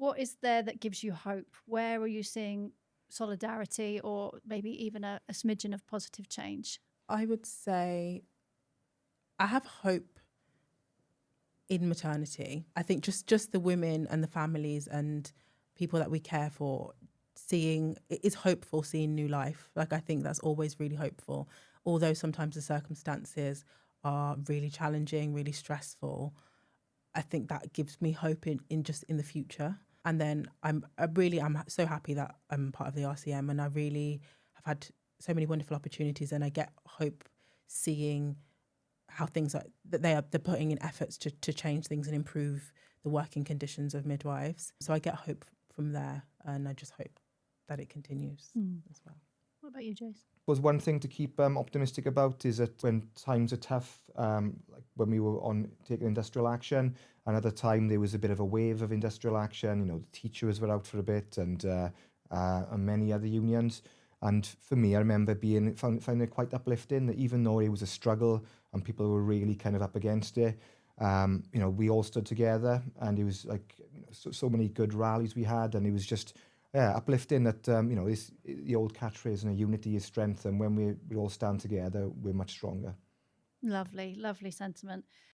What is there that gives you hope? Where are you seeing solidarity or maybe even a smidgen of positive change? I would say I have hope in maternity. I think just the women and the families and people that we care for, seeing it is hopeful, seeing new life. Like, I think that's always really hopeful. Although sometimes the circumstances are really challenging, really stressful, I think that gives me hope in just in the future. And then I'm so happy that I'm part of the RCM, and I really have had so many wonderful opportunities, and I get hope seeing how things are that they're putting in efforts to change things and improve the working conditions of midwives. So I get hope from there, and I just hope that it continues as well. What about you, Jace? Was one thing to keep optimistic about is that when times are tough, like when we were on taking industrial action, another time there was a bit of a wave of industrial action. You know, the teachers were out for a bit, and many other unions. And for me, I remember finding it quite uplifting that even though it was a struggle and people were really kind of up against it, you know, we all stood together, and it was like, you know, so many good rallies we had, and it was just uplifting that, you know, the old catchphrase, and unity is strength, and when we all stand together, we're much stronger. Lovely, lovely sentiment.